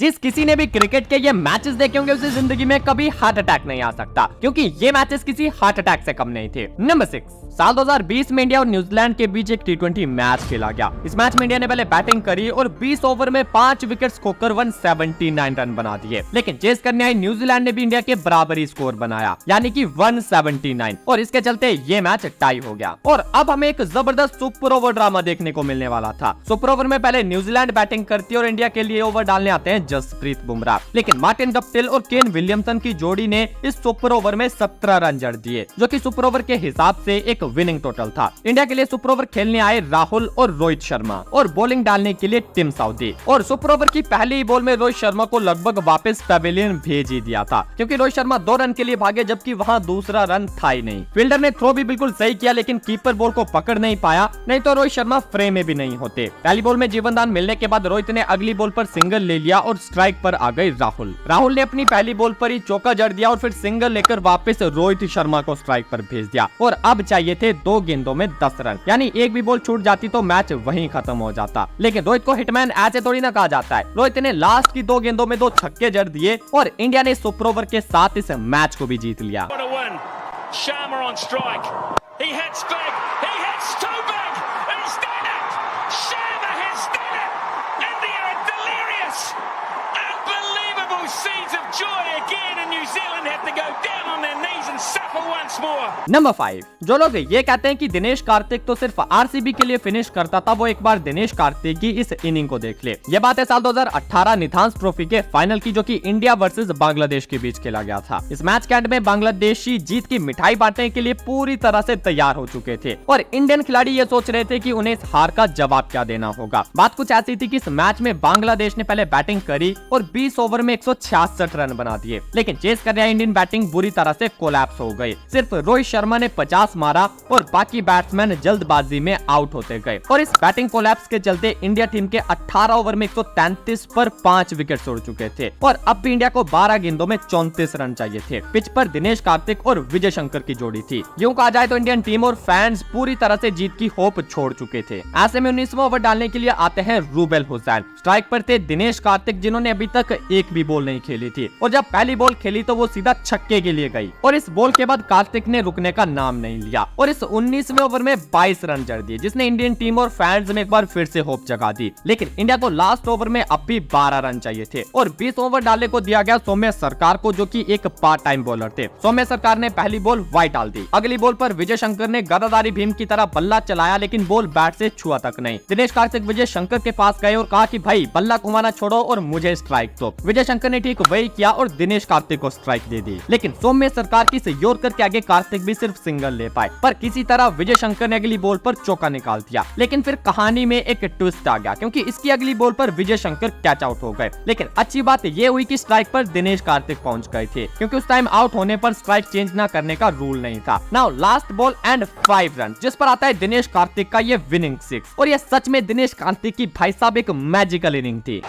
जिस किसी ने भी क्रिकेट के ये मैचेस देखे होंगे उसे जिंदगी में कभी हार्ट अटैक नहीं आ सकता, क्योंकि ये मैचेस किसी हार्ट अटैक से कम नहीं थे। नंबर 6, साल 2020 में इंडिया और न्यूजीलैंड के बीच एक T20 मैच खेला गया। इस मैच में इंडिया ने पहले बैटिंग करी और 20 ओवर में 5 विकेट्स खोकर 179 रन बना दिए, लेकिन चेस करने आई न्यूजीलैंड ने भी इंडिया के बराबरी स्कोर बनाया, यानी कि 179, और इसके चलते ये मैच टाई हो गया। और अब हमें एक जबरदस्त सुपर ओवर ड्रामा देखने को मिलने वाला था। सुपर ओवर में पहले न्यूजीलैंड बैटिंग करती है और इंडिया के लिए ओवर डालने आते हैं जसप्रीत बुमराह, लेकिन मार्टिन गप्टिल और केन विलियमसन की जोड़ी ने इस सुपर ओवर में 17 रन जड़ दिए, जो कि सुपर ओवर के हिसाब से एक विनिंग टोटल था। इंडिया के लिए सुपर ओवर खेलने आए राहुल और रोहित शर्मा और बॉलिंग डालने के लिए टिम साउदी, और सुपर ओवर की पहली बॉल में रोहित शर्मा को लगभग वापस पवेलियन भेज ही दिया था, क्योंकि रोहित शर्मा 2 रन के लिए भागे, जबकि वहां दूसरा रन था ही नहीं। फील्डर ने थ्रो भी बिल्कुल सही किया, लेकिन कीपर बॉल को पकड़ नहीं पाया, नहीं तो रोहित शर्मा फ्रेम में भी नहीं होते। पहली बॉल में जीवनदान मिलने के बाद रोहित ने अगली बॉल पर सिंगल ले लिया और स्ट्राइक पर आ गए राहुल ने अपनी पहली बॉल पर ही चौका जड़ दिया और फिर सिंगल लेकर वापस रोहित शर्मा को स्ट्राइक पर भेज दिया, और अब चाहिए थे 2 गेंदों में 10 रन, यानी एक भी बॉल छूट जाती तो मैच वहीं खत्म हो जाता। लेकिन रोहित को हिटमैन ऐसे थोड़ी ना कहा जाता है। रोहित ने लास्ट की 2 गेंदों में 2 छक्के जड़ दिए और इंडिया ने सुपर ओवर के साथ इस मैच को भी जीत लिया। नंबर 5, जो लोग ये कहते हैं कि दिनेश कार्तिक तो सिर्फ आरसीबी के लिए फिनिश करता था, वो एक बार दिनेश कार्तिक की इस इनिंग को देख ले। ये बात है साल 2018 निथांस ट्रॉफी के फाइनल की, जो कि इंडिया वर्सेस बांग्लादेश के बीच खेला गया था। इस मैच के एंड में बांग्लादेशी जीत की मिठाई बांटने के लिए पूरी तरह से तैयार हो चुके थे, और इंडियन खिलाड़ी ये सोच रहे थे कि उन्हें इस हार का जवाब क्या देना होगा। बात कुछ ऐसी थी कि इस मैच में बांग्लादेश ने पहले बैटिंग करी और 20 ओवर में 166 रन बना दिए, लेकिन चेस कर रहे इंडियन बैटिंग बुरी तरह से कोलैप्स हो गई। सिर्फ रोहित शर्मा ने 50 मारा और बाकी बैट्समैन जल्दबाजी में आउट होते गए, और इस बैटिंग कोलैप्स के चलते इंडिया टीम के 18 ओवर में 133 पर 5 विकेट उड़ चुके थे, और अब भी इंडिया को 12 गेंदों में 34 रन चाहिए थे। पिच पर दिनेश कार्तिक और विजय शंकर की जोड़ी थी। यूं कहा जाए तो इंडियन टीम और फैंस पूरी तरह से जीत की होप छोड़ चुके थे। ऐसे में 19वां ओवर डालने के लिए आते हैं रूबेल हुसैन। स्ट्राइक पर थे दिनेश कार्तिक, जिन्होंने अभी तक एक भी बॉल नहीं खेली थी, और जब पहली बॉल खेली तो वो सीधा छक्के के लिए गई, और इस बॉल के बाद कार्तिक ने रुकने का नाम नहीं लिया, और इस 19वें ओवर में 22 रन जड़ दिए, जिसने इंडियन टीम और फैंस में एक बार फिर से होप जगा दी। लेकिन इंडिया को लास्ट ओवर में अब भी 12 रन चाहिए थे, और 20 ओवर डालने को दिया गया सौम्य सरकार को, जो कि एक पार्ट टाइम बॉलर थे। सौम्य सरकार ने पहली बॉल वाइड डाल दी। अगली बॉल पर विजय शंकर ने गदाधारी भीम की तरह बल्ला चलाया, लेकिन बॉल बैट से छुआ तक नहीं। दिनेश कार्तिक विजय शंकर के पास गए और कहा कि भाई बल्ला घुमाना छोड़ो और मुझे स्ट्राइक दो। विजय शंकर ने ठीक वही किया और दिनेश कार्तिक को स्ट्राइक दे दी, लेकिन सौम्य सरकार की यॉर्कर के आगे कार्तिक भी सिर्फ सिंगल ले पाए, पर किसी तरह विजय शंकर ने अगली बॉल पर चौका निकाल दिया। लेकिन फिर कहानी में एक ट्विस्ट आ गया, क्योंकि इसकी अगली बॉल पर विजय शंकर कैच आउट हो गए। लेकिन अच्छी बात ये हुई कि स्ट्राइक पर दिनेश कार्तिक पहुंच गए थे, क्योंकि उस टाइम आउट होने पर स्ट्राइक चेंज ना करने का रूल नहीं था। Now last ball and 5 run, जिस पर आता है दिनेश कार्तिक का ये विनिंग 6, और ये सच में दिनेश कार्तिक की भाई साहब एक मैजिकल इनिंग थी।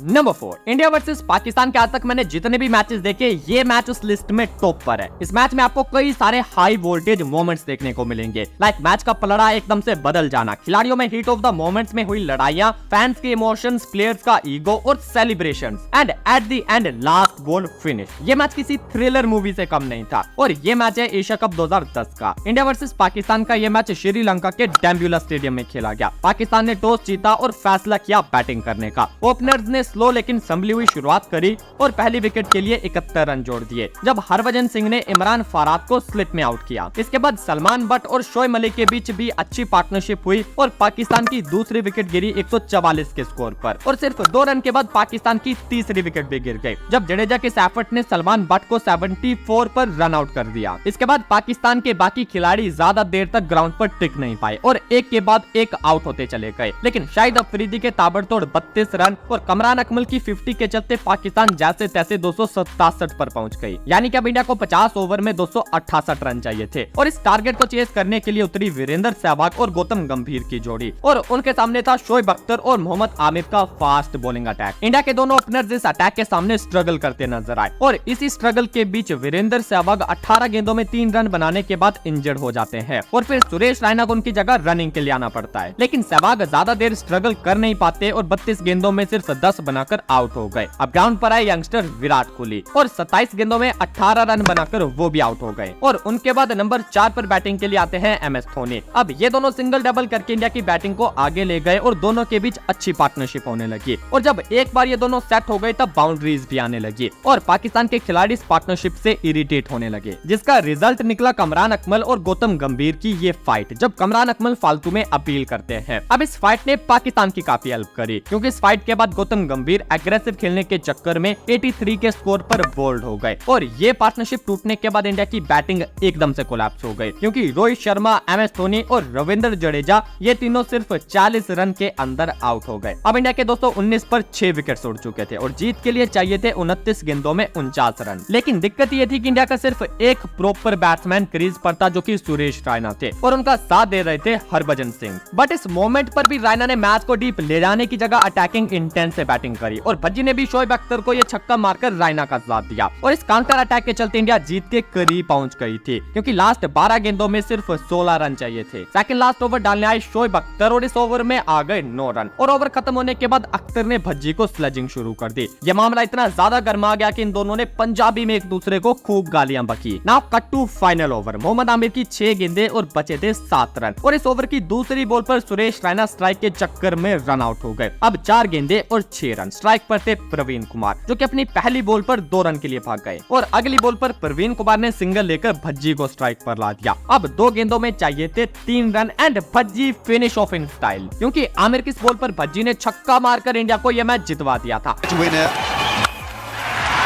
नंबर 4, इंडिया वर्सेस पाकिस्तान के आज तक मैंने जितने भी मैचेस देखे, ये मैच उस लिस्ट में टॉप पर है। इस मैच में आपको कई सारे हाई वोल्टेज मोमेंट्स देखने को मिलेंगे, लाइक मैच का पलड़ा एकदम से बदल जाना, खिलाड़ियों में हीट ऑफ द मोमेंट्स में हुई लड़ाइयां, फैंस के इमोशंस, प्लेयर्स का ईगो और celebrations, and at the end last ball finish. ये मैच किसी थ्रिलर मूवी से कम नहीं था, और ये मैच है एशिया कप 2010 का। इंडिया वर्सेस पाकिस्तान का ये मैच श्रीलंका के डैम्बुला स्टेडियम में खेला गया। पाकिस्तान ने टॉस जीता और फैसला किया बैटिंग करने का। ओपनर्स ने स्लो लेकिन संभली हुई शुरुआत करी और पहली विकेट के लिए 71 रन जोड़ दिए, जब हरभजन सिंह ने इमरान फाराद को स्लिप में आउट किया। इसके बाद सलमान बट और शोएब मलिक के बीच भी अच्छी पार्टनरशिप हुई और पाकिस्तान की दूसरी विकेट गिरी 144 के स्कोर पर, और सिर्फ 2 रन के बाद पाकिस्तान की तीसरी विकेट भी गिर गई, जब जडेजा के एफर्ट ने सलमान बट को 74 पर रन आउट कर दिया। इसके बाद पाकिस्तान के बाकी खिलाड़ी ज्यादा देर तक ग्राउंड पर टिक नहीं पाए और एक के बाद एक आउट होते चले गए, लेकिन शाहिद अफरीदी के ताबड़तोड़ 32 रन और कमरान कमरान अकमल की 50 के चलते पाकिस्तान जैसे तैसे 267 पर पहुंच गई। यानी कि अब इंडिया को 50 ओवर में 268 रन चाहिए थे और इस टारगेट को चेस करने के लिए उतरी वीरेंद्र सहवाग और गौतम गंभीर की जोड़ी और उनके सामने था शोएब अख्तर और मोहम्मद आमिर का फास्ट बॉलिंग अटैक। इंडिया के दोनों ओपनर्स इस अटैक के सामने स्ट्रगल करते नजर आए और इसी स्ट्रगल के बीच वीरेंद्र सहवाग 18 गेंदों में 3 रन बनाने के बाद इंजर्ड हो जाते हैं और फिर सुरेश रैना को उनकी जगह रनिंग के लिए आना पड़ता है। लेकिन सहवाग ज्यादा देर स्ट्रगल कर नहीं पाते और 32 गेंदों में सिर्फ 10 बनाकर आउट हो गए। अब ग्राउंड पर आए यंगस्टर विराट कोहली और 27 गेंदों में 18 रन बनाकर वो भी आउट हो गए और उनके बाद नंबर 4 पर बैटिंग के लिए आते हैं MS धोनी। अब ये दोनों सिंगल डबल करके इंडिया की बैटिंग को आगे ले गए और दोनों के बीच अच्छी पार्टनरशिप होने लगी और जब एक बार ये दोनों सेट हो गए तब बाउंड्रीज भी आने लगी और पाकिस्तान के खिलाड़ी इस पार्टनरशिप से इरिटेट होने लगे, जिसका रिजल्ट निकला कमरान अकमल और गौतम गंभीर की ये फाइट, जब कमरान अकमल फालतू में अपील करते हैं। अब इस फाइट ने पाकिस्तान की काफी हेल्प करी क्योंकि इस फाइट के बाद गौतम गंभीर एग्रेसिव खेलने के चक्कर में 83 के स्कोर पर बोल्ड हो गए और ये पार्टनरशिप टूटने के बाद इंडिया की बैटिंग एकदम से कोलैप्स हो गई क्योंकि रोहित शर्मा, MS धोनी और रविंद्र जडेजा ये तीनों सिर्फ 40 रन के अंदर आउट हो गए। अब इंडिया के 219 पर 6 विकेट उड़ चुके थे और जीत के लिए चाहिए थे 29 गेंदों में 49 रन। लेकिन दिक्कत ये थी कि इंडिया का सिर्फ एक प्रॉपर बैट्समैन क्रीज पर था जो कि सुरेश रैना थे और उनका साथ दे रहे थे हरभजन सिंह। बट इस मोमेंट पर भी रैना ने मैच को डीप ले जाने की जगह अटैकिंग इंटेंस से बैटिंग करी और भज्जी ने भी शोएब अख्तर को ये छक्का मारकर रैना का साथ दिया और इस काउंटर अटैक के चलते इंडिया जीत के करीब पहुंच गई थी क्योंकि लास्ट 12 गेंदों में सिर्फ 16 रन चाहिए थे। सेकंड लास्ट ओवर डालने आए शोएब अख्तर और इस ओवर में आ गए 9 रन और ओवर खत्म होने के बाद अख्तर ने भज्जी को स्लेजिंग शुरू कर दी। यह मामला इतना ज्यादा गर्मा गया कि इन दोनों ने पंजाबी में एक दूसरे को खूब गालियां बकी। Now cut to final over. Mohammad Amir की 6 गेंदें और बचे थे 7 रन और इस ओवर की दूसरी बॉल पर सुरेश रैना स्ट्राइक के चक्कर में रन आउट हो गए। अब 4 गेंदें और 6 रन। स्ट्राइक पर थे प्रवीण कुमार जो कि अपनी पहली बॉल पर 2 रन के लिए भाग गए और अगली बॉल पर प्रवीण कुमार ने सिंगल लेकर भज्जी को स्ट्राइक पर ला दिया। अब 2 गेंदों में चाहिए थे 3 run and Bhajji finish off in style क्योंकि आमिर की बॉल पर भज्जी ने छक्का मारकर इंडिया को यह मैच जितवा दिया था।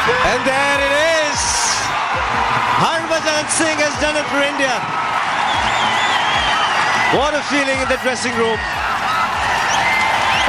And there it is. Harbhajan Singh has done it for India. What a feeling in the dressing room.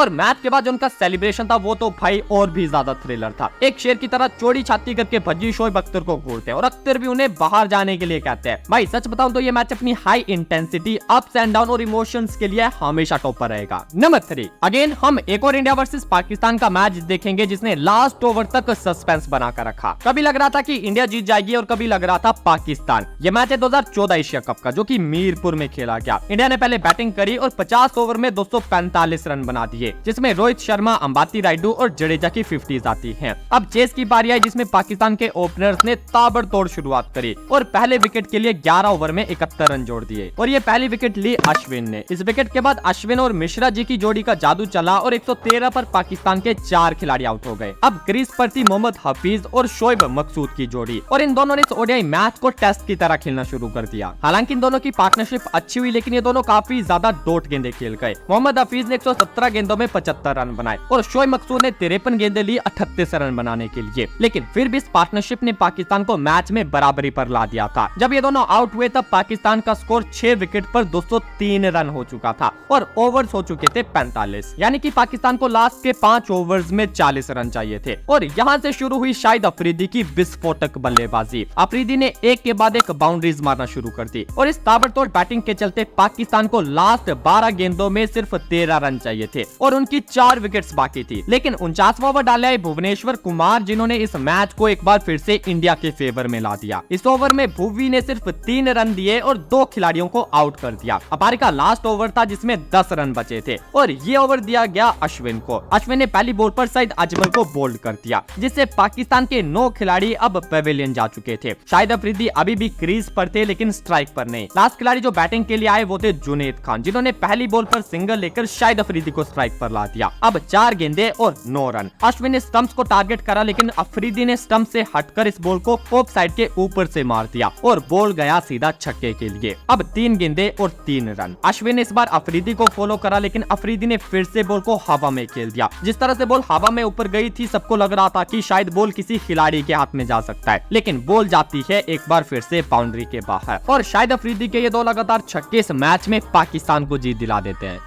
और मैच के बाद जो उनका सेलिब्रेशन था वो तो भाई और भी ज्यादा थ्रिलर था। एक शेर की तरह चौड़ी छाती करके भज्जी शोएब अख्तर को घूरते हैं और अख्तर भी उन्हें बाहर जाने के लिए कहते हैं। भाई सच बताऊं तो ये मैच अपनी high intensity, ups and down और इमोशंस के लिए हमेशा टॉप पर रहेगा। नंबर 3 अगेन हम एक और इंडिया वर्सेस पाकिस्तान का मैच देखेंगे जिसने लास्ट ओवर तक सस्पेंस बनाकर रखा। कभी लग रहा था कि इंडिया जीत जाएगी और कभी लग रहा था पाकिस्तान। ये मैच है 2014 एशिया कप का जो कि मीरपुर में खेला गया। इंडिया ने पहले बैटिंग करी और 50 ओवर में 245 रन बना दिए जिसमें रोहित शर्मा, अंबाती रायडू और जडेजा की 50s आती हैं। अब चेस की बारी आई जिसमें पाकिस्तान के ओपनर्स ने ताबड़तोड़ शुरुआत करी और पहले विकेट के लिए 11 ओवर में 71 रन जोड़ दिए और ये पहली विकेट ली अश्विन ने। इस विकेट के बाद अश्विन और मिश्रा जी की जोड़ी का जादू चला और 113 पर पाकिस्तान के 4 खिलाड़ी आउट हो गए। अब क्रीज पर थी मोहम्मद हफीज और शोएब मकसूद की जोड़ी और इन दोनों ने इस ओडीआई मैच को टेस्ट की तरह खेलना शुरू कर दिया। हालांकि इन दोनों की पार्टनरशिप अच्छी हुई लेकिन ये दोनों काफी ज्यादा डॉट गेंदें खेल गए। मोहम्मद हफीज ने 117 गेंदों में 75 रन बनाए और शोएब मकसूद ने 53 गेंदें ली 38 रन बनाने के लिए। लेकिन फिर भी इस पार्टनरशिप ने पाकिस्तान को मैच में बराबरी पर ला दिया था। जब ये दोनों आउट हुए तब पाकिस्तान का स्कोर 6 विकेट पर 203 रन हो चुका था और ओवर्स हो चुके थे 45, यानी कि पाकिस्तान को लास्ट के 5 ओवर्स में 40 रन चाहिए थे। और यहाँ से शुरू हुई शाहिद अफरीदी की विस्फोटक बल्लेबाजी। अफरीदी ने एक के बाद एक बाउंड्रीज मारना शुरू कर दी और इस ताबड़तोड़ बैटिंग के चलते पाकिस्तान को लास्ट 12 गेंदों में सिर्फ 13 रन चाहिए थे और उनकी 4 विकेट्स बाकी थी। लेकिन 49वां ओवर डाले आए भुवनेश्वर कुमार जिन्होंने इस मैच को एक बार फिर से इंडिया के फेवर में ला दिया। इस ओवर में भुवी ने सिर्फ 3 रन दिए और 2 खिलाड़ियों को आउट कर दिया। अपारी का लास्ट ओवर था जिसमें 10 रन बचे थे और ये ओवर दिया गया अश्विन को। अश्विन ने पहली बॉल पर सईद अजमल को बोल्ड कर दिया जिससे पाकिस्तान के 9 खिलाड़ी अब पेविलियन जा चुके थे। शाहिद अफरीदी अभी भी क्रीज पर थे लेकिन स्ट्राइक पर नहीं। लास्ट खिलाड़ी जो बैटिंग के लिए आए वो थे जुनेद खान जिन्होंने पहली बॉल पर सिंगल लेकर शाहिद अफरीदी को स्ट्राइक पर ला दिया। अब 4 गेंदें और 9 रन। अश्विन ने स्टंप्स को टारगेट करा लेकिन अफरीदी ने स्टंप से हटकर इस बॉल को ऑफ साइड के ऊपर से मार दिया और बॉल गया सीधा छक्के के लिए। अब 3 गेंदें और 3 रन। अश्विन ने इस बार अफरीदी को फॉलो करा लेकिन अफरीदी ने फिर से बॉल को हवा में खेल दिया। जिस तरह से बॉल हवा में ऊपर गई थी सबको लग रहा था कि शायद बॉल किसी खिलाड़ी के हाथ में जा सकता है, लेकिन बॉल जाती है एक बार फिर से बाउंड्री के बाहर और शाहिद अफरीदी के ये 2 लगातार छक्के इस मैच में पाकिस्तान को जीत दिला देते हैं।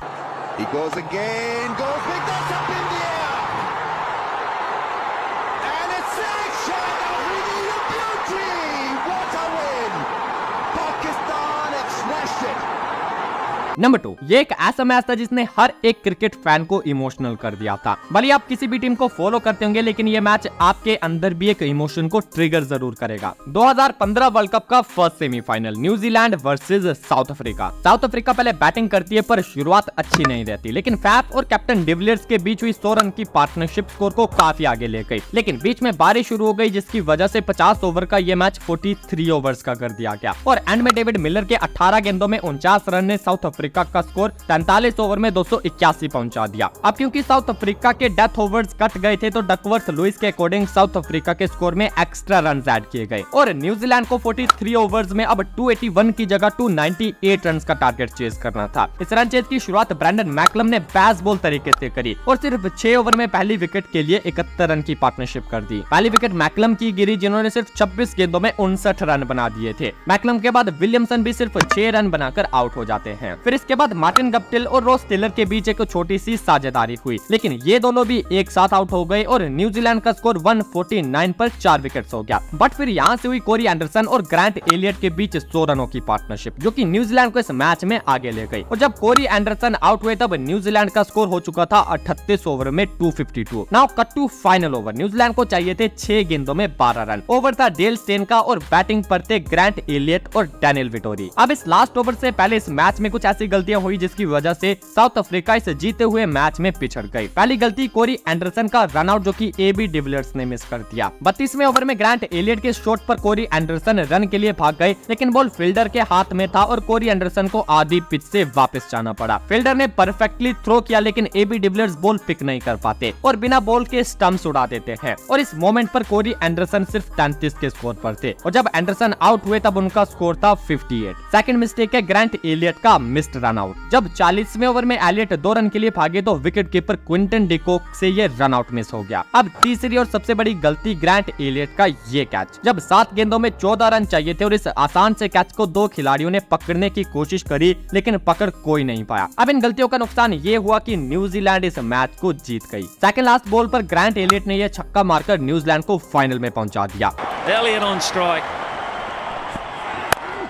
He goes again, goes big, that's up in the air. Number 2, ये एक ऐसा मैच था जिसने हर एक क्रिकेट फैन को इमोशनल कर दिया था। भले आप किसी भी टीम को फॉलो करते होंगे, लेकिन ये मैच आपके अंदर भी एक इमोशन को ट्रिगर जरूर करेगा। 2015 वर्ल्ड कप का first semifinal, New Zealand versus south Africa. South Africa पहले बैटिंग करती है पर शुरुआत अच्छी नहीं रहती, लेकिन फैफ और कैप्टन डिविलियर्स के बीच हुई 100 रन की पार्टनरशिप स्कोर को काफी आगे ले गई। लेकिन बीच में बारिश शुरू हो गई, जिसकी वजह से 50 ओवर का ये मैच 43 ओवर्स का कर दिया गया और एंड में डेविड मिलर के 18 गेंदों में 49 रन ने साउथ अफ्रीका का स्कोर 43 ओवर में 281 पहुंचा दिया। अब क्योंकि साउथ अफ्रीका के डेथ ओवर्स कट गए थे, तो डकवर्थ लुइस के अकॉर्डिंग साउथ अफ्रीका के स्कोर में एक्स्ट्रा रन ऐड किए गए और न्यूजीलैंड को 43 ओवर्स में अब 281 की जगह 298 रन का टारगेट चेज करना था। इस रन चेज की शुरुआत ब्रैंडन मैकलम ने बेसबॉल तरीके से करी और सिर्फ 6 ओवर में पहली विकेट के लिए 71 रन की पार्टनरशिप कर दी। पहली विकेट मैकलम की गिरी, जिन्होंने सिर्फ 26 गेंदों में 59 रन बना दिए थे। मैकलम के बाद विलियमसन भी सिर्फ 6 रन बनाकर आउट हो जाते हैं। फिर इसके बाद मार्टिन गप्टिल और रॉस टेलर के बीच एक छोटी सी साझेदारी हुई, लेकिन ये दोनों भी एक साथ आउट हो गए और न्यूजीलैंड का स्कोर 149 पर 4 विकेट्स हो गया। बट फिर यहाँ से हुई कोरी एंडरसन और ग्रांट एलियट के बीच 100 रनों की पार्टनरशिप, जो कि न्यूजीलैंड को इस मैच में आगे ले गई। और जब कोरी एंडरसन आउट हुए, तब न्यूजीलैंड का स्कोर हो चुका था 38 ओवर में 252। Now cut to final over. New Zealand को चाहिए थे 6 गेंदों में 12 रन। ओवर था डेल स्टेन का और बैटिंग पर थे ग्रांट एलियट और डैनियल विटोरी। अब इस लास्ट ओवर से पहले इस मैच में कुछ ऐसी गलतियां हुई जिसकी वजह से साउथ अफ्रीका इस जीते हुए मैच में पिछड़ गई। पहली गलती कोरी एंडरसन का रन आउट, जो कि एबी डिविलियर्स ने मिस कर दिया। 32वें ओवर में ग्रांट एलियट के शॉट पर कोरी एंडरसन रन के लिए भाग गए, लेकिन बॉल फील्डर के हाथ में था और कोरी एंडरसन को आधी पिच से वापस जाना पड़ा। फील्डर ने परफेक्टली थ्रो किया, लेकिन एबी डिविलियर्स बॉल पिक नहीं कर पाते और बिना बॉल के स्टंप्स उड़ा देते हैं। और इस मोमेंट पर कोरी एंडरसन सिर्फ 33 के स्कोर पर थे और जब एंडरसन आउट हुए तब उनका स्कोर था 58। सेकंड मिस्टेक है ग्रांट एलियट का मिस्ड रन आउट। जब 40वें ओवर में एलियट 2 रन के लिए भागे तो विकेट कीपर क्विंटन डिकॉक से ये रन आउट मिस हो गया। अब तीसरी और सबसे बड़ी गलती ग्रांट एलियट का ये कैच। जब 7 गेंदों में 14 रन चाहिए थे और इस आसान से कैच को 2 खिलाड़ियों ने पकड़ने की कोशिश करी, लेकिन पकड़ कोई नहीं पाया। अब इन गलतियों का नुकसान ये हुआ कि न्यूजीलैंड इस मैच को जीत गई। सेकंड लास्ट बॉल पर ग्रांट एलियट ने यह छक्का मारकर न्यूजीलैंड को फाइनल में पहुंचा दिया। Elliott on strike.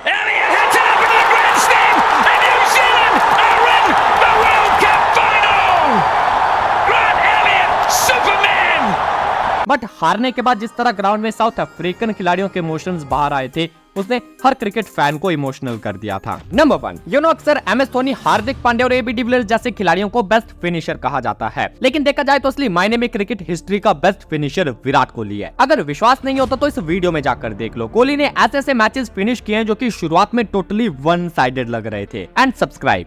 Elliott hits it up into the grandstand, and New Zealand are in the World Cup final. Grant Elliott, Superman. But हारने के बाद जिस तरह ग्राउंड में साउथ अफ्रीकन खिलाड़ियों के इमोशंस बाहर आए थे, उसने हर क्रिकेट फैन को इमोशनल कर दिया था। नंबर 1, अक्सर MS धोनी, हार्दिक पांड्या और एबी डिविलियर्स जैसे खिलाड़ियों को बेस्ट फिनिशर कहा जाता है, लेकिन देखा जाए तो असली मायने में क्रिकेट हिस्ट्री का बेस्ट फिनिशर विराट कोहली है। अगर विश्वास नहीं होता तो इस वीडियो में जाकर देख लो। कोहली ने ऐसे ऐसे मैचेस फिनिश किए हैं जो कि शुरुआत में टोटली वन साइडेड लग रहे थे। And subscribe.